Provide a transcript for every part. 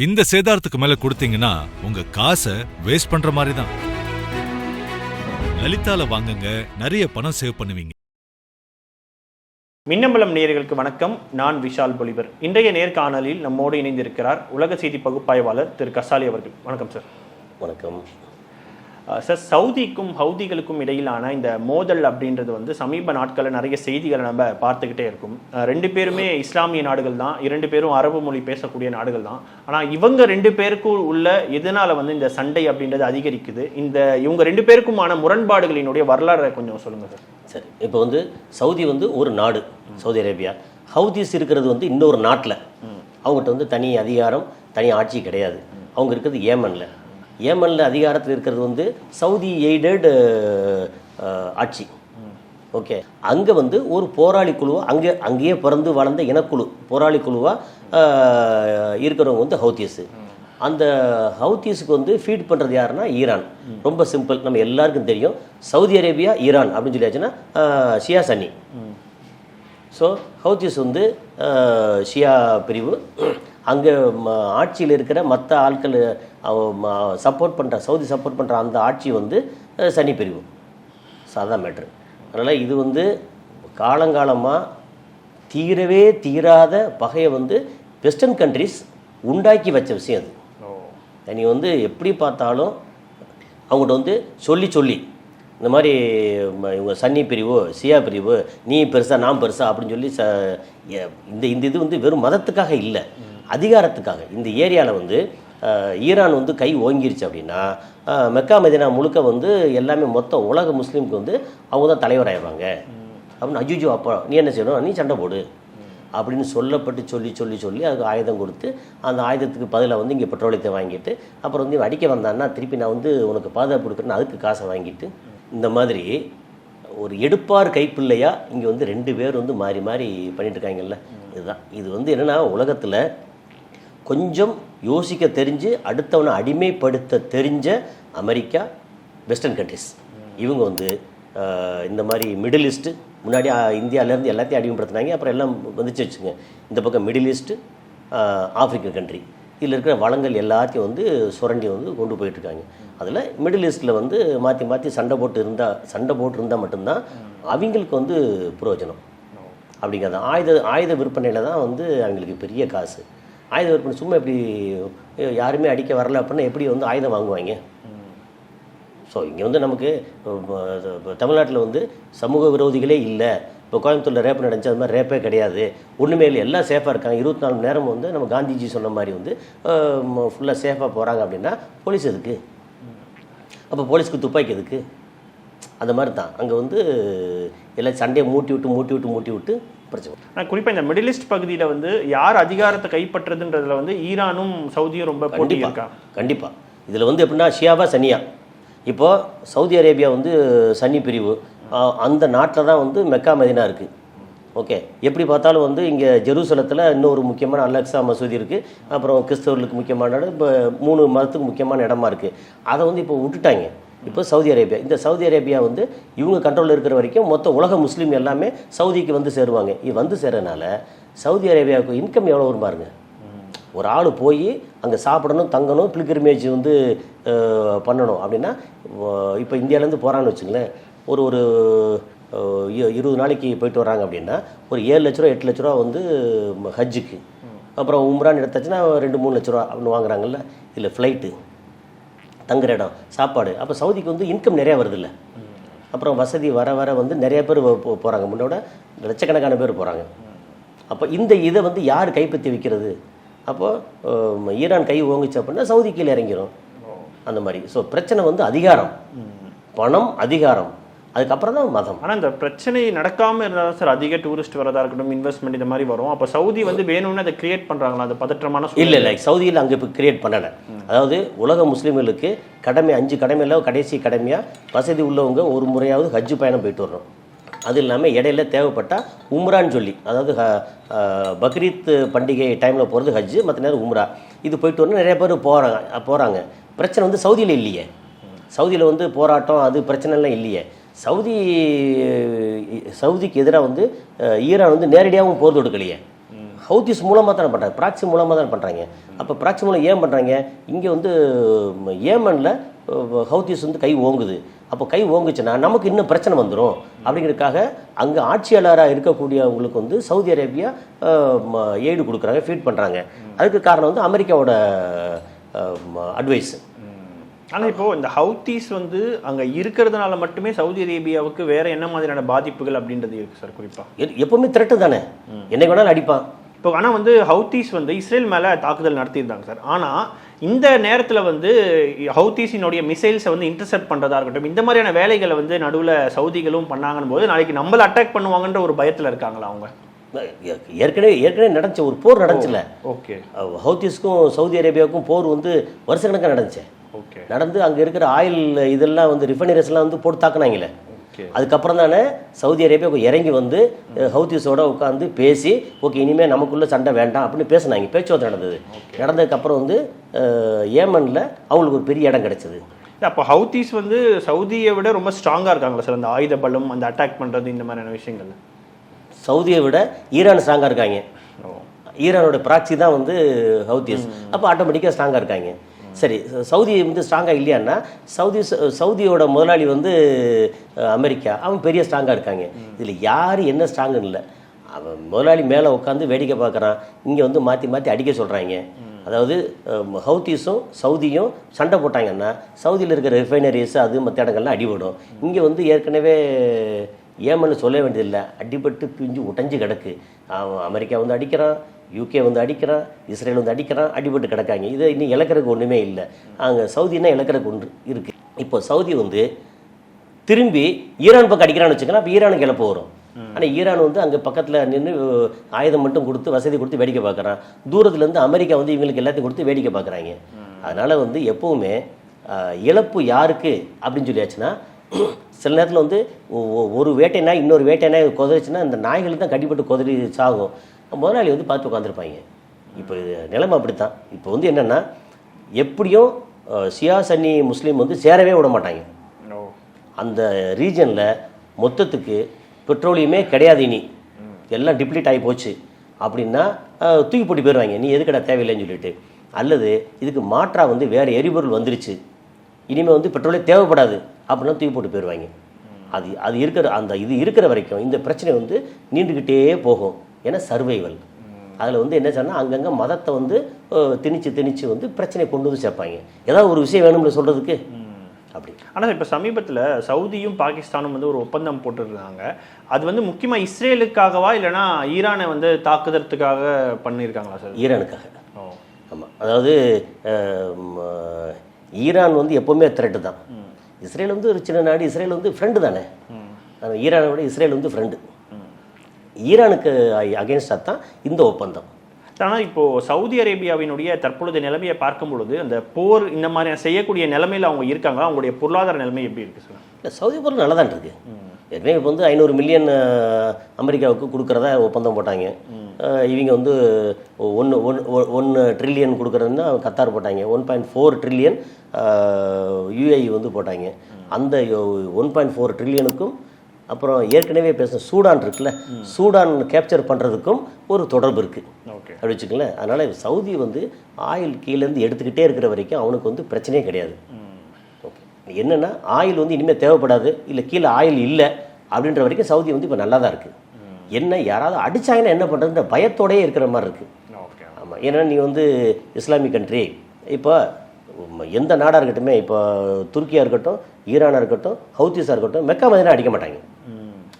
இந்த சேதாரத்துக்கு மேல கொடுத்தீங்கன்னா உங்க காசை வேஸ்ட் பண்ற மாதிரி தான். லலிதால வாங்குங்க, நிறைய பணம் சேவ் பண்ணுவீங்க. மின்னம்பலம் நேயர்களுக்கு வணக்கம். நான் விஷால் பொலிவர். இன்றைய நேர்காணலில் நம்மோடு இணைந்திருக்கிறார் உலக செய்தி பகுப்பாய்வாளர் திரு கசாலி அவர்கள். வணக்கம் சார். வணக்கம் சார். சவுதிக்கும் ஹவுதிகளுக்கும் இடையிலான இந்த மோதல் அப்படின்றது சமீப நாட்களில் நிறைய செய்திகளை நம்ம பார்த்துக்கிட்டே இருக்கும். ரெண்டு பேருமே இஸ்லாமிய நாடுகள் தான், இரண்டு பேரும் அரபு மொழி பேசக்கூடிய நாடுகள் தான். ஆனால் இவங்க ரெண்டு பேருக்கும் உள்ள எதனால இந்த சண்டை அப்படின்றது அதிகரிக்குது? இவங்க ரெண்டு பேருக்குமான முரண்பாடுகளினுடைய வரலாறை கொஞ்சம் சொல்லுங்க சார். சரி, இப்போ சவுதி ஒரு நாடு, சவுதி அரேபியா. ஹவுதிஸ் இருக்கிறது இன்னொரு நாட்டில். அவங்ககிட்ட தனி அதிகாரம், தனி ஆட்சி கிடையாது. அவங்க இருக்கிறது ஏமனில் அதிகாரத்தில் இருக்கிறது சவுதி எய்டட் ஆட்சி. ஓகே, அங்கே ஒரு போராளி குழுவாக அங்கேயே பிறந்து வளர்ந்த இனக்குழு போராளி குழுவாக இருக்கிறவங்க ஹவுதிஸு. அந்த ஹவுதிஸுக்கு ஃபீட் பண்ணுறது யாருன்னா ஈரான். ரொம்ப சிம்பிள், நம்ம எல்லாருக்கும் தெரியும். சவுதி அரேபியா, ஈரான் அப்படின்னு சொல்லியாச்சுன்னா ஷியா சன்னி. ஸோ ஹவுதிஸ் ஷியா பிரிவு. அங்கே ஆட்சியில் இருக்கிற மற்ற ஆட்கள் சப்போர்ட் பண்ணுற, சவுதி சப்போர்ட் பண்ணுற அந்த ஆட்சி சனி பிரிவு. சாதா மேட்ரு. அதனால் இது காலங்காலமாக தீரவே தீராத பகையை வெஸ்டர்ன் கண்ட்ரிஸ் உண்டாக்கி வச்ச விஷயம் அது. நீ எப்படி பார்த்தாலும் அவங்கள்ட்ட சொல்லி இந்த மாதிரி இவங்க சன்னி பிரிவு, சியா பிரிவு, நீ பெருசா நான் பெருசா அப்படின்னு சொல்லி இந்த இது வெறும் மதத்துக்காக இல்லை, அதிகாரத்துக்காக. இந்த ஏரியாவில் ஈரான் கை ஓங்கிருச்சு அப்படின்னா மெக்கா மதினா முழுக்க எல்லாமே மொத்தம் உலக முஸ்லீமுக்கு அவங்க தான் தலைவராயிடுவாங்க அப்படின்னு. அஜுஜோ அப்போ நீ என்ன செய்யணும், நீ சண்டை போடு அப்படின்னு சொல்லப்பட்டு சொல்லி அதுக்கு ஆயுதம் கொடுத்து, அந்த ஆயுதத்துக்கு பதிலாக இங்கே பெட்ரோலியத்தை வாங்கிட்டு, அப்புறம் அடிக்க வந்தான்னா திருப்பி நான் உனக்கு பாதுகாப்பு கொடுக்குறேன்னு அதுக்கு காசை வாங்கிட்டு, இந்த மாதிரி ஒரு எடுப்பார் கைப்பிள்ளையாக இங்கே ரெண்டு பேர் மாறி மாறி பண்ணிட்டு இருக்காங்கல்ல. இதுதான் இது என்னென்னா, உலகத்தில் கொஞ்சம் யோசிக்க தெரிஞ்சு அடுத்தவனை அடிமைப்படுத்த தெரிஞ்ச அமெரிக்கா, வெஸ்டர்ன் கண்ட்ரிஸ், இவங்க இந்த மாதிரி மிடில் ஈஸ்ட்டு, முன்னாடி இந்தியாவிலேருந்து எல்லாத்தையும் அடிமைப்படுத்தினாங்க, அப்புறம் எல்லாம் வந்துச்சு வச்சுங்க. இந்த பக்கம் மிடில் ஈஸ்ட்டு, ஆப்பிரிக்கன் கண்ட்ரி, இதில் இருக்கிற வளங்கள் எல்லாத்தையும் சுரண்டி கொண்டு போயிட்டுருக்காங்க. அதில் மிடில் ஈஸ்ட்டில் மாற்றி சண்டை போட்டு இருந்தால் மட்டும்தான் அவங்களுக்கு பிரயோஜனம். அப்படிங்கிறது ஆயுத விற்பனையில் தான் அவங்களுக்கு பெரிய காசு. ஆயுத விற்பனை சும்மா எப்படி யாருமே அடிக்க வரல அப்படின்னா எப்படி ஆயுதம் வாங்குவாங்க? ஸோ இங்கே நமக்கு தமிழ்நாட்டில் சமூக விரோதிகளே இல்லை. இப்போ கோயம்புத்தூரில் ரேப் நடந்துச்சு, அது மாதிரி ரேப்பே கிடையாது, ஒன்றுமே இல்லை, எல்லாம் சேஃபாக இருக்காங்க. 24 மணி நேரம் நம்ம காந்திஜி சொன்ன மாதிரி ஃபுல்லாக சேஃபாக போகிறாங்க அப்படின்னா போலீஸ் எதுக்கு? அப்போ போலீஸ்க்கு துப்பாக்கி எதுக்கு? அந்த மாதிரி தான் அங்கே எல்லாம் சண்டையை மூட்டி விட்டு பிரச்சனை. ஆனால் குறிப்பாக இந்த மிடில் ஈஸ்ட் பகுதியில் யார் அதிகாரத்தை கைப்பற்றுறதுன்றதுல ஈரானும் சவுதியும் ரொம்ப கண்டிப்பாக இதில் எப்படின்னா ஷியாவா சனியா. இப்போது சவுதி அரேபியா சன்னி பிரிவு. அந்த நாட்டில் தான் மெக்கா மதினா இருக்குது. ஓகே, எப்படி பார்த்தாலும் இங்கே ஜெருசலத்தில் இன்னொரு முக்கியமான அலெக்சா மசூதி இருக்குது. அப்புறம் கிறிஸ்தவர்களுக்கு முக்கியமான இடம், இப்போ 3 மதத்துக்கு முக்கியமான இடமா இருக்குது. அதை இப்போ விட்டுட்டாங்க. இப்போ சவுதி அரேபியா, இந்த சவுதி அரேபியா இவங்க கண்ட்ரோலில் இருக்கிற வரைக்கும் மொத்த உலக முஸ்லீம் எல்லாமே சவுதிக்கு சேருவாங்க. இது சேரனால சவுதி அரேபியாவுக்கு இன்கம் எவ்வளோ வரும் பாருங்க. ஒரு ஆள் போய் அங்கே சாப்பிடணும், தங்கணும், பில்கிரிமேஜ் பண்ணணும் அப்படின்னா, இப்போ இந்தியாவிலேருந்து போகிறான்னு வச்சுங்களேன், ஒரு 20 நாளைக்கு போயிட்டு வராங்க அப்படின்னா ஒரு 7 லட்ச ரூபா 8 லட்ச ரூபா ஹஜ்ஜுக்கு. அப்புறம் உம்ரான்னு எடுத்தாச்சுன்னா 2-3 லட்ச ரூபா அப்படின்னு வாங்குறாங்கல்ல. இல்லை ஃப்ளைட்டு, தங்குற இடம், சாப்பாடு. அப்போ சவுதிக்கு இன்கம் நிறையா வருது இல்லை. அப்புறம் வசதி வர வர நிறைய பேர் போகிறாங்க, முன்னோட லட்சக்கணக்கான பேர் போகிறாங்க. அப்போ இதை யார் கைப்பற்றி வைக்கிறது? அப்போது ஈரான் கை ஓங்குச்சு அப்படின்னா சவுதி கீழே இறங்கிடும். அந்த மாதிரி. ஸோ பிரச்சனை அதிகாரம், பணம், அதிகாரம், அதுக்கப்புறம் தான் மதம். ஆனால் இந்த பிரச்சனை நடக்காமல் இருந்தாலும் சார் அதிக டூரிஸ்ட் வரதா இருக்கட்டும், இன்வெஸ்ட்மெண்ட் இந்த மாதிரி வரும். அப்போ சவுதி வேணும்னு அதை கிரியேட் பண்ணுறாங்களா? அது பதற்றமான இல்லை சவுதியில் அங்கே இப்போ கிரியேட் பண்ணலை. அதாவது உலக முஸ்லீம்களுக்கு 5 கடமையில் கடைசி கடமையாக வசதி உள்ளவங்க ஒரு முறையாவது ஹஜ்ஜு பயணம் போயிட்டு வரணும். அது இல்லாமல் இடையில தேவைப்பட்டால் உம்ரான்னு சொல்லி, அதாவது பக்ரீத் பண்டிகை டைமில் போகிறது ஹஜ்ஜு, மற்ற நேரம் உம்ரா. இது போயிட்டு வரணும். நிறைய பேர் போகிறாங்க. பிரச்சனை சவுதியில் இல்லையே. சவுதியில் போராட்டம் அது பிரச்சனைலாம் இல்லையே. சவுதிக்கு எதிராக ஈரான் நேரடியாகவும் போர் தொடுக்கலையே. ஹவுதிஸ் மூலமாக தானே பண்ணுறாங்க, ப்ராக்ஸி மூலமாக தானே பண்ணுறாங்க. அப்போ ப்ராக்ஸி மூலம் ஏன் பண்ணுறாங்க? இங்கே வந்து ஏமனில் ஹவுதிஸ் வந்து கை ஓங்குது. அப்போ கை ஓங்குச்சுன்னா நமக்கு இன்னும் பிரச்சனை வந்துடும் அப்படிங்கிறதுக்காக அங்கே ஆட்சியாளராக இருக்கக்கூடியவங்களுக்கு வந்து சவுதி அரேபியா எய்டு கொடுக்குறாங்க, ஃபீட் பண்ணுறாங்க. அதுக்கு காரணம் வந்து அமெரிக்காவோட அட்வைஸ். ஆனால் இப்போது இந்த ஹவுத்தீஸ் வந்து அங்கே இருக்கிறதுனால மட்டுமே சவுதி அரேபியாவுக்கு வேற என்ன மாதிரியான பாதிப்புகள் அப்படின்றது இருக்குது சார்? குறிப்பாக எப்போவுமே த்ரெட்டு தானே, என்னை வேணாலும் அடிப்பான். இப்போ ஆனால் வந்து ஹவுத்தீஸ் வந்து இஸ்ரேல் மேலே தாக்குதல் நடத்தியிருந்தாங்க சார். ஆனால் இந்த நேரத்தில் வந்து ஹவுத்தீஸினுடைய மிசைல்ஸை வந்து இன்டர்செப்ட் பண்ணுறதா இருக்கட்டும், இந்த மாதிரியான வேலைகளை வந்து நடுவில் சவுதிகளும் பண்ணாங்கன்னு போது நாளைக்கு நம்மளை அட்டாக் பண்ணுவாங்கன்ற ஒரு பயத்தில் இருக்காங்களா அவங்க? ஏற்கனவே நடந்துச்சு, ஒரு போர் நடந்துச்சுல. ஓகே. ஹவுத்தீஸ்க்கும் சவுதி அரேபியாவுக்கும் போர் வந்து வருஷக்கணக்காக நடந்துச்சு. ஓகே. நடந்து அங்கே இருக்கிற ஆயில் இதெல்லாம் வந்து ரிஃபைனரிஸ்லாம் வந்து போட்டு தாக்குனாங்களே. அதுக்கப்புறம் தானே சவுதி அரேபியா இறங்கி வந்து ஹவுத்தீஸோட உட்காந்து பேசி ஓகே இனிமேல் நமக்குள்ளே சண்டை வேண்டாம் அப்படின்னு பேசினாங்க. பேச்சுவார்த்தை நடந்தது. நடந்ததுக்கப்புறம் வந்து ஏமனில் அவங்களுக்கு ஒரு பெரிய இடம் கிடைச்சது. அப்போ ஹவுத்தீஸ் வந்து சவுதியை விட ரொம்ப ஸ்ட்ராங்காக இருக்காங்களா சார்? அந்த ஆயுத பலம், அந்த அட்டாக் பண்ணுறது, இந்த மாதிரியான விஷயங்கள் சவுதியை விட ஈரான் ஸ்ட்ராங்காக இருக்காங்க. ஈரானோட ப்ராக்ஸி தான் வந்து ஹவுத்தீஸ். அப்போ ஆட்டோமேட்டிக்காக ஸ்ட்ராங்காக இருக்காங்க. சரி, சவுதி வந்து ஸ்ட்ராங்காக இல்லையான்னா சவுதியோட முதலாளி வந்து அமெரிக்கா, அவன் பெரிய ஸ்ட்ராங்காக இருக்காங்க. இதில் யார் என்ன ஸ்ட்ராங்குன்னு இல்லை. அவன் முதலாளி மேலே உட்காந்து வேடிக்கை பார்க்குறான். இங்கே வந்து மாற்றி மாற்றி அடிக்க சொல்கிறாங்க. அதாவது ஹவுத்தீஸும் சவுதியும் சண்டை போட்டாங்கன்னா சவுதியில் இருக்கிற ரிஃபைனரிஸ் அது மற்ற இடங்கள்லாம் அடிபடும். இங்கே வந்து ஏற்கனவே ஏமன்னு சொல்ல வேண்டியதில்லை, அடிபட்டு பிஞ்சு உடைஞ்சு கிடக்கு. அமெரிக்கா வந்து அடிக்கிறான், யூகே வந்து அடிக்கிறான், இஸ்ரேல் வந்து அடிக்கிறான், அடிபட்டு கிடக்காங்க. இதை இன்னும் இழக்கிறதுக்கு ஒன்றுமே இல்லை. அங்கே சவுதினா இழக்கிறதுக்கு ஒன்று இருக்குது. இப்போ சவுதி வந்து திரும்பி ஈரான் பக்கம் அடிக்கிறான்னு வச்சுக்கலாம். அப்போ ஈரானுக்கு இழப்பு வரும். ஆனால் ஈரான் வந்து அங்கே பக்கத்தில் நின்று ஆயுதம் மட்டும் கொடுத்து வசதி கொடுத்து வேடிக்கை பார்க்குறான். தூரத்துலேருந்து அமெரிக்கா வந்து இவங்களுக்கு எல்லாத்தையும் கொடுத்து வேடிக்கை பார்க்குறாங்க. அதனால் வந்து எப்போவுமே இழப்பு யாருக்கு அப்படின்னு சொல்லியாச்சுன்னா, சில நேரத்தில் வந்து ஒரு வேட்டை நாய் இன்னொரு வேட்டை நாய் குதிரைச்சுன்னா இந்த நாய்களுக்கு தான் கட்டிப்பட்டு குதிரை சாகும். முதலாளி வந்து பார்த்து உட்காந்துருப்பாங்க. இப்போ நிலைமை அப்படித்தான். இப்போ வந்து என்னென்னா எப்படியும் ஷியா சன்னி முஸ்லீம் வந்து சேரவே விட மாட்டாங்க. அந்த ரீஜனில் மொத்தத்துக்கு பெட்ரோலியமே கிடையாது, இனி எல்லாம் டிப்ளீட் ஆகி போச்சு அப்படின்னா தூக்கி போட்டு போயிடுவாங்க. நீ எதுக்கடா தேவையில்லைன்னு சொல்லிட்டு. அல்லது இதுக்கு மாற்றாக வந்து வேறு எரிபொருள் வந்துருச்சு, இனிமேல் வந்து பெட்ரோலே தேவைப்படாது அப்படின்னா தூக்கி போட்டு போயிடுவாங்க. அது இருக்கிற இது இருக்கிற வரைக்கும் இந்த பிரச்சனை வந்து நீண்டுக்கிட்டே போகும். ஏன்னா சர்வைவல். அதில் வந்து என்ன சொன்னால் அங்கங்கே மதத்தை வந்து திணிச்சு வந்து பிரச்சனையை கொண்டு வந்து சேர்ப்பாங்க. ஏதாவது ஒரு விஷயம் வேணும்ல சொல்கிறதுக்கு அப்படி. ஆனால் இப்போ சமீபத்தில் சவுதியும் பாகிஸ்தானும் வந்து ஒரு ஒப்பந்தம் போட்டுருந்தாங்க. அது வந்து முக்கியமாக இஸ்ரேலுக்காகவா இல்லைனா ஈரானை வந்து தாக்குதறதுக்காக பண்ணியிருக்காங்களா சார்? ஈரானுக்காக. ஆமாம். அதாவது ஈரான் வந்து எப்போவுமே த்ரெட்டு தான். இஸ்ரேல் வந்து ஒரு சின்ன நாடு. இஸ்ரேல் வந்து ஃப்ரெண்டு தானே. ஈரானை விட இஸ்ரேல் வந்து ஃப்ரெண்டு. ஈரானுக்கு அகேன்ஸ்டாக தான் இந்த ஒப்பந்தம். ஆனால் இப்போது சவுதி அரேபியாவினுடைய தற்பொழுது நிலைமையை பார்க்கும் பொழுது அந்த போர் இந்த மாதிரி செய்யக்கூடிய நிலைமையில் அவங்க இருக்காங்களா? அவங்களுடைய பொருளாதார நிலைமை எப்படி இருக்குது சார்? இல்லை, சவுதி பொருள் நல்லா தான் இருக்குது. ஏற்கனவே இப்போ வந்து 500 மில்லியன் அமெரிக்காவுக்கு கொடுக்குறதா ஒப்பந்தம் போட்டாங்க. இவங்க வந்து 1 ட்ரில்லியன் கொடுக்குறதுன்னா கத்தார் போட்டாங்க. 1.4 ட்ரில்லியன் யுஏஇ வந்து போட்டாங்க. அந்த 1.4 ட்ரில்லியனுக்கும் அப்புறம் ஏற்கனவே பேசின சூடான் இருக்குல்ல, சூடான் கேப்சர் பண்ணுறதுக்கும் ஒரு தொடர்பு இருக்குது. ஓகே, அப்படி வச்சுக்கங்களேன். அதனால் சவுதி வந்து ஆயில் கீழேருந்து எடுத்துக்கிட்டே இருக்கிற வரைக்கும் அவனுக்கு வந்து பிரச்சனையே கிடையாது. ஓகே, என்னென்னா ஆயில் வந்து இனிமேல் தேவைப்படாது, இல்லை கீழே ஆயில் இல்லை அப்படின்ற வரைக்கும் சவுதி வந்து இப்போ நல்லா தான் இருக்குது. என்ன யாராவது அடித்தாங்கன்னா என்ன பண்ணுறதுன்ற பயத்தோடையே இருக்கிற மாதிரி இருக்குது. ஓகே, ஆமாம். ஏன்னா நீ வந்து இஸ்லாமிக் கண்ட்ரி, இப்போ எந்த நாடாக இருக்கட்டும், இப்போ துருக்கியாக இருக்கட்டும், ஈரானாக இருக்கட்டும், ஹவுத்தீஸாக இருக்கட்டும், மெக்கா மதினா அடிக்க மாட்டாங்க.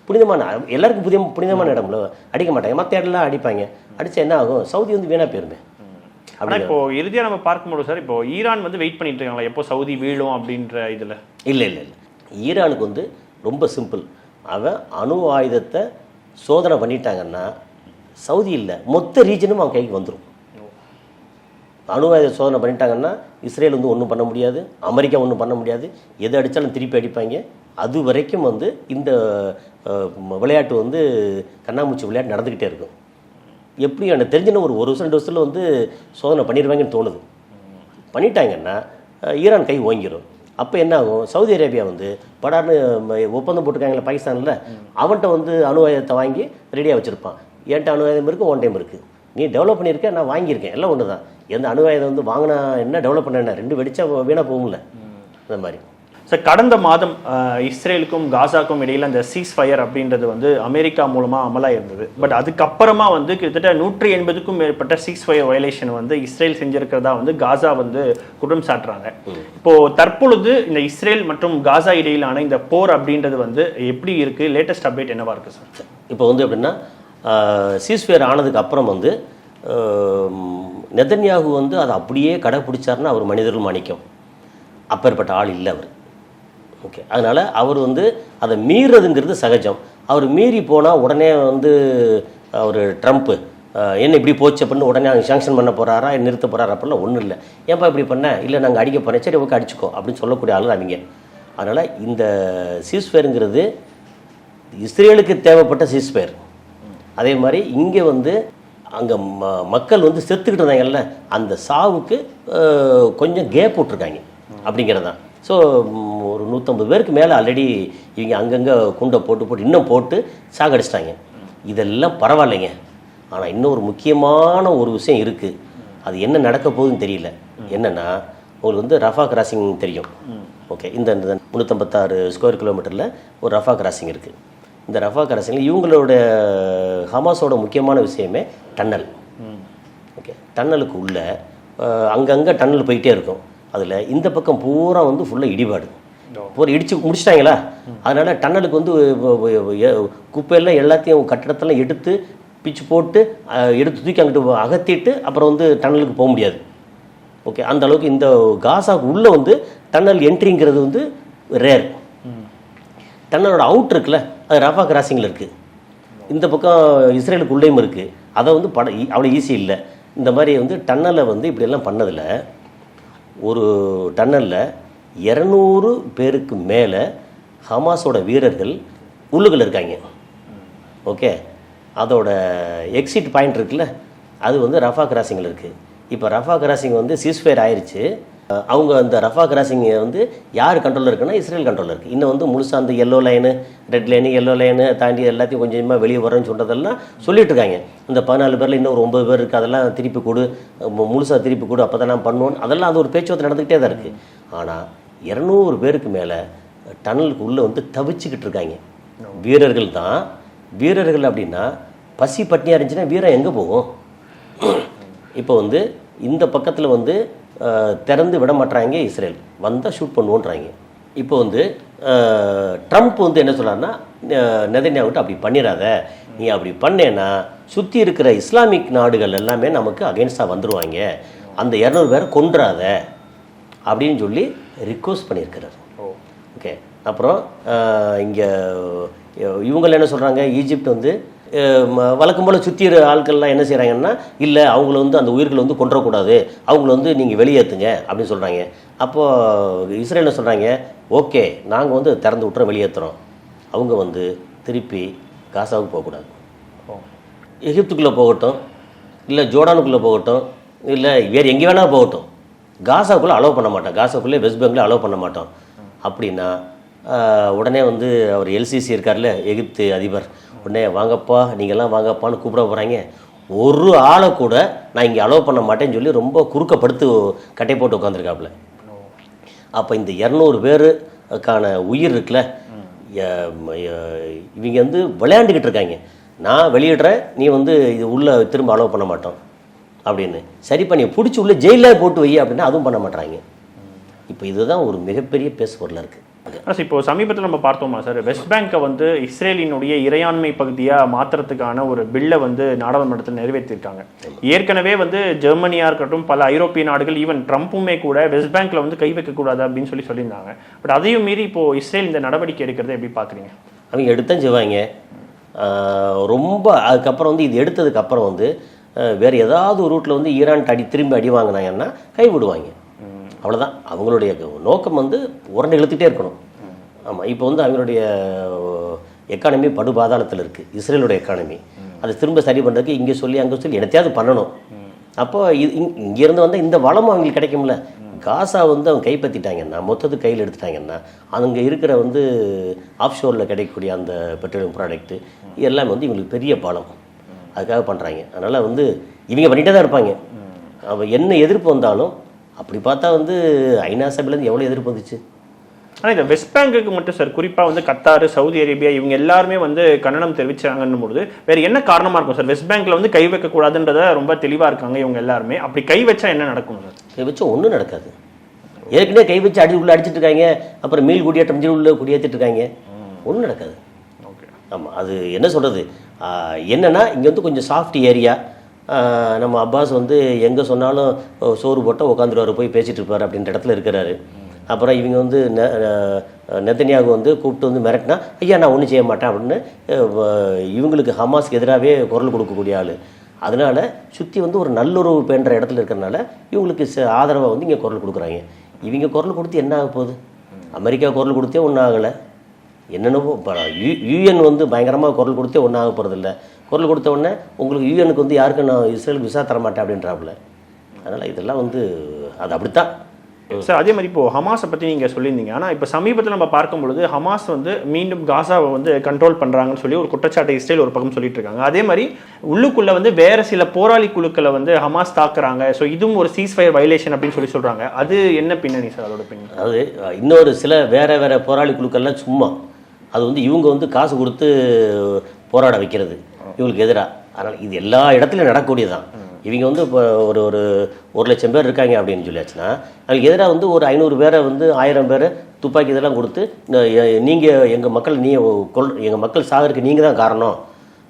புனிதமான எல்லாருக்கும் புனிதமான இடம்ல அடிக்க மாட்டாங்க. மற்ற இடம்லாம் அடிப்பாங்க. அடித்தா என்ன ஆகும்? சவுதி வந்து வீணாக போயிருமே. ஆனால் இப்போ இறுதியாக நம்ம பார்க்கும்போது சார், இப்போ ஈரான் வந்து வெயிட் பண்ணிட்டு இருக்காங்களா எப்போ சவுதி வீழும் அப்படின்ற இதில்? இல்லை, ஈரானுக்கு வந்து ரொம்ப சிம்பிள். அவன் அணு ஆயுதத்தை சோதனை பண்ணிட்டாங்கன்னா சவுதி இல்லை, மொத்த ரீஜனும் அவன் கைக்கு வந்துடும். அணு ஆயுத சோதனை பண்ணிட்டாங்கன்னா இஸ்ரேல் வந்து ஒன்றும் பண்ண முடியாது, அமெரிக்கா ஒன்றும் பண்ண முடியாது. எதை அடித்தாலும் திருப்பி அடிப்பாங்க. அது வரைக்கும் வந்து இந்த விளையாட்டு வந்து கண்ணாமூச்சி விளையாட்டு நடந்துக்கிட்டே இருக்கும். எப்படி எனக்கு தெரிஞ்சுன்னு ஒரு வருஷம் 2 வருஷத்தில் வந்து சோதனை பண்ணிடுவாங்கன்னு தோணுது. பண்ணிட்டாங்கன்னா ஈரான் கை ஓங்கிடும். அப்போ என்ன ஆகும்? சவுதி அரேபியா வந்து படார்னு ஒப்பந்தம் போட்டிருக்காங்களே பாகிஸ்தானில், அவன்கிட்ட வந்து அணு ஆயுதத்தை வாங்கி ரெடியாக வச்சுருப்பான். என்கிட்ட அணு ஆயுதம் இருக்குது, ஒன் டைம் இருக்குது. நீ டெவலப் பண்ணியிருக்க, நான் வாங்கியிருக்கேன், எல்லாம் ஒன்று தான். எந்த அணு ஆயுதம் வந்து வாங்கினா என்ன, டெவலப் பண்ண என்ன, 2 வெடிச்சா வீணாக போகும்ல, அந்த மாதிரி. சார், கடந்த மாதம் இஸ்ரேலுக்கும் காசாக்கும் இடையில் அந்த சீஸ் ஃபயர் அப்படின்றது வந்து அமெரிக்கா மூலமாக அமலாக இருந்தது. பட் அதுக்கப்புறமா வந்து கிட்டத்தட்ட 180க்கும் மேற்பட்ட சீஸ் ஃபயர் வயலேஷன் வந்து இஸ்ரேல் செஞ்சிருக்கிறதா வந்து காசா வந்து குற்றம் சாட்டுறாங்க. இப்போ தற்பொழுது இந்த இஸ்ரேல் மற்றும் காசா இடையிலான இந்த போர் அப்படின்றது வந்து எப்படி இருக்கு? லேட்டஸ்ட் அப்டேட் என்னவா இருக்கு சார்? இப்போ வந்து எப்படின்னா, சீஸ்ஃபயர் ஆனதுக்கு அப்புறம் வந்து நெதன்யாகு வந்து அதை அப்படியே கடைப்பிடிச்சாருன்னா அவர் மனிதர்கள் மாணிக்கம். அப்பேற்பட்ட ஆள் இல்லை அவர். ஓகே, அதனால் அவர் வந்து அதை மீறதுங்கிறது சகஜம். அவர் மீறி போனால் உடனே வந்து அவர் ட்ரம்ப்பு என்ன இப்படி போச்சு அப்படின்னு உடனே அங்கே சாங்ஷன் பண்ண போகிறாரா, நிறுத்த போகிறாரா அப்படிலாம் ஒன்றும் இல்லை. ஏன்ப்பா இப்படி பண்ண, இல்லை நாங்கள் அடிக்க போகிறேன், சரி ஓகே அடிச்சுக்கோ அப்படின்னு சொல்லக்கூடிய ஆள் அவங்க. அதனால் இந்த சீஸ்ஃபயருங்கிறது இஸ்ரேலுக்கு தேவைப்பட்ட சீஸ்ஃபயர். அதே மாதிரி இங்கே வந்து அங்கே மக்கள் வந்து செத்துக்கிட்டு இருந்தாங்கல்ல, அந்த சாவுக்கு கொஞ்சம் கேப் விட்ருக்காங்க அப்படிங்கிறது தான். ஸோ ஒரு 150 பேருக்கு மேலே ஆல்ரெடி இவங்க அங்கங்கே குண்டை போட்டு இன்னும் போட்டு சாகடிச்சிட்டாங்க. இதெல்லாம் பரவாயில்லைங்க. ஆனால் இன்னும் ஒரு முக்கியமான ஒரு விஷயம் இருக்குது. அது என்ன நடக்க போகுதுன்னு தெரியல. என்னென்னா, உங்களுக்கு வந்து ரஃபா கிராசிங் தெரியும். ஓகே, இந்த 356 ஸ்கொயர் கிலோமீட்டரில் ஒரு ரஃபா கிராசிங் இருக்குது. இந்த ரஃபா கிராசிங்கில் இவங்களோட ஹமாஸோட முக்கியமான விஷயமே டன்னல். ஓகே, டன்னலுக்கு உள்ள அங்கங்கே டன்னல் போயிட்டே இருக்கும். அதில் இந்த பக்கம் பூரா வந்து ஃபுல்லாக இடிபாடு பூரா இடித்து முடிச்சிட்டாங்களா. அதனால் டன்னலுக்கு வந்து குப்பையெல்லாம் எல்லாத்தையும் கட்டடத்தெல்லாம் எடுத்து பிச்சு போட்டு எடுத்து தூக்கி அங்கிட்டு அகற்றிட்டு அப்புறம் வந்து டன்னலுக்கு போக முடியாது. ஓகே, அந்த அளவுக்கு இந்த காசாவுக்கு உள்ளே வந்து டன்னல் என்ட்ரிங்கிறது வந்து ரேர். டன்னலோட அவுட் இருக்குல்ல, அது ரஃபா கிராசிங்கில் இருக்குது. இந்த பக்கம் இஸ்ரேலுக்கு உள்ளேயும் இருக்குது. அதை வந்து அவ்வளோ ஈஸி இல்லை. இந்த மாதிரி வந்து டன்னலை வந்து இப்படியெல்லாம் பண்ணதில் ஒரு டன்னலில் 200 பேருக்கு மேலே ஹமாஸோட வீரர்கள் உள்ளுக்குள்ள இருக்காங்க. ஓகே, அதோட எக்ஸிட் பாயிண்ட் இருக்குல்ல, அது வந்து ரஃபா கிராசிங்கில் இருக்குது. இப்போ ரஃபா கிராசிங் வந்து சீஸ்ஃபயர் ஆயிடுச்சு. அவங்க அந்த ரஃபா கிராசிங்கை வந்து யார் கண்ட்ரோலில் இருக்குன்னா இஸ்ரேல் கண்ட்ரோலில் இருக்குது. இன்னும் வந்து முழுசாக அந்த yellow line, red line, yellow line தாண்டி எல்லாத்தையும் கொஞ்சம் கொஞ்சமாக வெளியே வரேன்னு சொல்கிறதெல்லாம் சொல்லிட்டு இருக்காங்க. இந்த 14 பேரில் இன்னும் ஒரு 9 பேர் இருக்குது, அதெல்லாம் திருப்பி கொடு, முழுசாக திருப்பி கொடு, அப்போ தான் நான் பண்ணுவோம், அதெல்லாம் அது ஒரு பேச்சுவார்த்தை நடந்துக்கிட்டே தான் இருக்குது. ஆனால் 200 பேருக்கு மேலே டன்னலுக்கு உள்ளே வந்து தவிச்சுக்கிட்டு இருக்காங்க. வீரர்கள் தான். வீரர்கள் அப்படின்னா பசி பட்டினியாக இருந்துச்சுன்னா வீரம் எங்கே போகும்? இப்போ வந்து இந்த பக்கத்தில் வந்து திறந்து விட மாட்டாங்க இஸ்ரேல், வந்தால் ஷூட் பண்ணுவோன்றாங்க. இப்போ வந்து ட்ரம்ப் வந்து என்ன சொல்கிறாருன்னா, நெதன்யாஹுவிட்ட அப்படி பண்ணிடாத, நீ அப்படி பண்ணேன்னா சுற்றி இருக்கிற இஸ்லாமிக் நாடுகள் எல்லாமே நமக்கு அகென்ஸ்டாக வந்துடுவாங்க, அந்த 200 பேரை கொன்றாத அப்படின்னு சொல்லி ரிக்வஸ்ட் பண்ணியிருக்கிறார். ஓகே, அப்புறம் இங்கே இவங்க என்ன சொல்கிறாங்க, ஈஜிப்ட் வந்து வழக்கம் போல் சுற்றி ஆட்கள்லாம் என்ன செய்கிறாங்கன்னா, இல்லை அவங்கள வந்து அந்த உயிர்களை வந்து கொன்றக்கூடாது, அவங்கள வந்து நீங்கள் வெளியேற்றுங்க அப்படின்னு சொல்கிறாங்க. அப்போது இஸ்ரேல் என்ன சொல்கிறாங்க, ஓகே நாங்கள் வந்து திறந்து விட்டுறோம், வெளியேற்றுறோம். அவங்க வந்து திருப்பி காசாவுக்கு போகக்கூடாது, எகிப்துக்குள்ளே போகட்டும், இல்லை ஜோர்டானுக்குள்ளே போகட்டும், இல்லை வேறு எங்கே வேணால் போகட்டும், காசாவுக்குள்ளே அலோவ் பண்ண மாட்டோம், காசாவுக்குள்ளே வெஸ்ட் பெங்கில் அலோவ் பண்ண மாட்டோம் அப்படின்னா உடனே வந்து அவர் எல்சிசி இருக்கார்ல, எகிப்து அதிபர், உடனே வாங்கப்பா நீங்கள்லாம் வாங்கப்பான்னு கூப்பிட போகிறாங்க. ஒரு ஆளை கூட நான் இங்கே அலோவ் பண்ண மாட்டேன்னு சொல்லி ரொம்ப குறுக்கப்படுத்து கட்டை போட்டு உட்காந்துருக்காப்புல. அப்போ இந்த 200 பேருக்கான உயிர் இருக்குல்ல, இவங்க வந்து விளையாண்டுக்கிட்டு இருக்காங்க. நான் வெளியிடுறேன், நீ வந்து இது உள்ளே திரும்ப அலோவ் பண்ண மாட்டோம் அப்படின்னு. சரி பண்ணி பிடிச்சி உள்ளே ஜெயிலில் போட்டு வை அப்படின்னா அதுவும் பண்ண மாட்டாங்க. இப்போ இதுதான் ஒரு மிகப்பெரிய பேசுபொருளாக இருக்குது. இப்போ சமீபத்தில் நம்ம பார்த்தோமா சார், வெஸ்ட் பேங்கை வந்து இஸ்ரேலினுடைய இறையாண்மை பகுதியாக மாற்றுறதுக்கான ஒரு பில்லை வந்து நாடாளுமன்றத்தில் நிறைவேற்றிருக்காங்க. ஏற்கனவே வந்து ஜெர்மனியாக இருக்கட்டும், பல ஐரோப்பிய நாடுகள், ஈவன் ட்ரம்ப்புமே கூட வெஸ்ட் பேங்க்ல வந்து கை வைக்கக்கூடாது அப்படின்னு சொல்லியிருந்தாங்க. பட் அதையும் மீறி இப்போ இஸ்ரேல் இந்த நடவடிக்கை எடுக்கிறத எப்படி பார்க்குறீங்க? அவங்க எடுத்தான் செய்வாங்க. ரொம்ப அதுக்கப்புறம் வந்து இது எடுத்ததுக்கப்புறம் வந்து வேறு ஏதாவது ஒரு ரூட்டில் வந்து ஈரான் திரும்பி அடி வாங்கினாங்கன்னா கைவிடுவாங்க. அவ்வளோதான். அவங்களுடைய நோக்கம் வந்து உரண்டை இழுத்துக்கிட்டே இருக்கணும். ஆமாம், இப்போ வந்து அவங்களுடைய எக்கானமி படுபாதாளத்தில் இருக்குது, இஸ்ரேலோட எக்கானமி. அதை திரும்ப சரி பண்ணுறதுக்கு இங்கே சொல்லி அங்கே சொல்லி என்னத்தையாவது பண்ணணும். அப்போது இங்கேருந்து வந்து இந்த வளமும் அவங்களுக்கு கிடைக்கும்ல. காசா வந்து அவங்க கைப்பற்றிட்டாங்கன்னா, மொத்தத்துக்கு கையில் எடுத்துட்டாங்கன்னா, அங்கே இருக்கிற வந்து ஆஃப்ஷோரில் கிடைக்கக்கூடிய அந்த பெட்ரோலியம் ப்ராடக்ட்டு எல்லாமே வந்து இவங்களுக்கு பெரிய பாலம், அதுக்காக பண்ணுறாங்க. அதனால் வந்து இவங்க பண்ணிகிட்டே தான் இருப்பாங்க. அவள் என்ன எதிர்ப்பு வந்தாலும் அப்படி பார்த்தா வந்து ஐநா சபையிலேருந்து எவ்வளோ எதிர்ப்பு வந்துச்சு. ஆனால் இந்த வெஸ்ட் பேங்குக்கு மட்டும் சார் குறிப்பாக வந்து கத்தார், சவுதி அரேபியா இவங்க எல்லாருமே வந்து கண்டனம் தெரிவிச்சாங்கன்னும் பொழுது வேறு என்ன காரணமாக இருக்கும் சார்? வெஸ்ட் பேங்க்ல வந்து கை வைக்கக்கூடாதுன்றத ரொம்ப தெளிவாக இருக்காங்க இவங்க எல்லாருமே. அப்படி கை வச்சா என்ன நடக்கும் சார்? கை வச்சா ஒன்றும் நடக்காது. ஏற்கனவே கை வச்சு உள்ள அடிச்சிட்டு இருக்காங்க, அப்புறம் மீள் குடியேற்றம் உள்ள குடியேற்றிட்டு இருக்காங்க, ஒன்றும் நடக்காது. ஓகே, ஆமாம். அது என்ன சொல்கிறது, என்னென்னா இங்கே வந்து கொஞ்சம் சாஃப்ட் ஏரியா. நம்ம அப்பாஸ் வந்து எங்கே சொன்னாலும் சோறு போட்டால் உட்காந்துருவார், போய் பேசிகிட்டு இருப்பார் அப்படின்ற இடத்துல இருக்கிறாரு. அப்புறம் இவங்க வந்து நெத்தனியாக வந்து கூப்பிட்டு வந்து மிரட்டினா ஐயா நான் ஒன்றும் செய்ய மாட்டேன் அப்படின்னு இவங்களுக்கு ஹமாஸ்க்கு எதிராகவே குரல் கொடுக்கக்கூடிய ஆள். அதனால் சுற்றி வந்து ஒரு நல்லுறவு பேன்ற இடத்துல இருக்கிறனால இவங்களுக்கு ஆதரவாக வந்து இங்கே குரல் கொடுக்குறாங்க. இவங்க குரல் கொடுத்து என்ன ஆக போகுது? அமெரிக்கா குரல் கொடுத்தே ஒன்றும் ஆகலை. என்னென்னவோ யூஎன் வந்து பயங்கரமாக குரல் கொடுத்தே ஒன்றும் ஆக போகிறதில்ல. குரல் கொடுத்த உடனே உங்களுக்கு யூஎனுக்கு வந்து யாருக்கும் நான் இஸ்ரேலுக்கு விசா தர மாட்டேன் அப்படின்றாப்புல. அதனால் இதெல்லாம் வந்து அது அப்படித்தான் சார். அதே மாதிரி இப்போ ஹமாஸை பற்றி நீங்கள் சொல்லியிருந்தீங்க. ஆனால் இப்போ சமீபத்தில் நம்ம பார்க்கும்பொழுது ஹமாஸ் வந்து மீண்டும் காசாவை வந்து கண்ட்ரோல் பண்ணுறாங்கன்னு சொல்லி ஒரு குற்றச்சாட்டை இஸ்ரேல் ஒரு பக்கம் சொல்லிட்டு இருக்காங்க. அதே மாதிரி உள்ளுக்குள்ளே வந்து வேறு சில போராளி குழுக்களை வந்து ஹமாஸ் தாக்குறாங்க. ஸோ இதுவும் ஒரு சீஸ்ஃபயர் வயலேஷன் அப்படின்னு சொல்லி சொல்கிறாங்க. அது என்ன பின்னணி சார்? அதோட பின்னணி அது இன்னொரு சில வேறு போராளி குழுக்கள்லாம் சும்மா அது வந்து இவங்க வந்து காசு கொடுத்து போராட வைக்கிறது இவங்களுக்கு எதிராக. அதனால் இது எல்லா இடத்துலையும் நடக்கக்கூடியதான். இவங்க வந்து இப்போ ஒரு 1,00,000 பேர் இருக்காங்க அப்படின்னு சொல்லியாச்சுன்னா அதுக்கு எதிராக வந்து ஒரு 500 பேரை வந்து 1000 பேரை துப்பாக்கி இதெல்லாம் கொடுத்து நீங்கள் எங்கள் மக்கள் எங்கள் மக்கள் சாகருக்கு நீங்கள் தான் காரணம்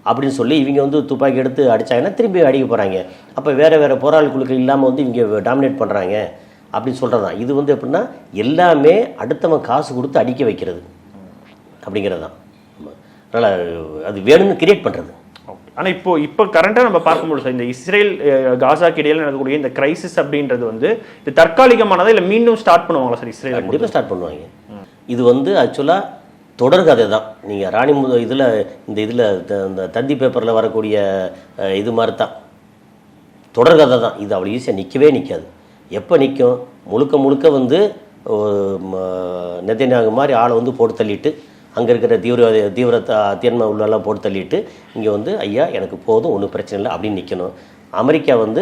அப்படின்னு சொல்லி இவங்க வந்து துப்பாக்கி எடுத்து அடித்தாங்கன்னா திரும்பி அடிக்க போகிறாங்க. அப்போ வேறு போராளி குழுக்கள் இல்லாமல் வந்து இவங்க டாமினேட் பண்ணுறாங்க அப்படின்னு சொல்கிறது தான். இது வந்து எப்படின்னா எல்லாமே அடுத்தவன் காசு கொடுத்து அடிக்க வைக்கிறது அப்படிங்கிறது தான். அதனால் அது வேணும்னு கிரியேட் பண்ணுறது. ஆனால் இப்போ கரண்டாக நம்ம பார்க்கும்போது சார் இந்த இஸ்ரேல் காசாக்கு இடையில் நடக்கக்கூடிய இந்த கிரைசிஸ் அப்படின்றது வந்து இது தற்காலிகமானதா இல்லை மீண்டும் ஸ்டார்ட் பண்ணுவாங்களா சார்? இஸ்ரேல் கண்டிப்பாக ஸ்டார்ட் பண்ணுவாங்க. இது வந்து ஆக்சுவலாக தொடர்கதை தான். நீங்கள் ராணி இந்த தந்தி பேப்பரில் வரக்கூடிய இது மாதிரி தான் தொடர்கதை தான். இது அவ்வளோ ஈஸியாக நிற்கவே நிற்காது. எப்போ நிற்கும்? முழுக்க வந்து நெத்தனியாகு மாதிரி ஆளை வந்து போட்டு தள்ளிட்டு அங்கே இருக்கிற தீவிரத்தை உள்ளெல்லாம் போட்டு தள்ளிட்டு இங்கே வந்து ஐயா எனக்கு போதும், ஒன்றும் பிரச்சனை இல்லை அப்படின்னு நிற்கணும். அமெரிக்கா வந்து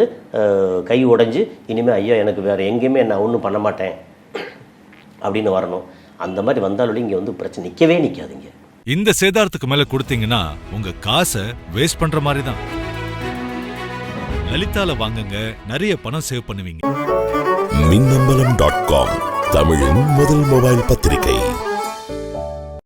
கை உடைஞ்சு இனிமேல் ஐயா எனக்கு வேறு எங்கேயுமே நான் ஒன்றும் பண்ண மாட்டேன் அப்படின்னு வரணும். அந்த மாதிரி வந்தாலும் இங்கே வந்து பிரச்சனை நிற்கவே நிற்காதுங்க. இந்த சேதாரத்துக்கு மேலே கொடுத்தீங்கன்னா உங்கள் காசை வேஸ்ட் பண்ணுற மாதிரி தான். லலிதால வாங்குங்க, நிறைய பணம் சேவ் பண்ணுவீங்க. மின்னம்பலம்.com தமிழின் முதல் மொபைல் பத்திரிகை.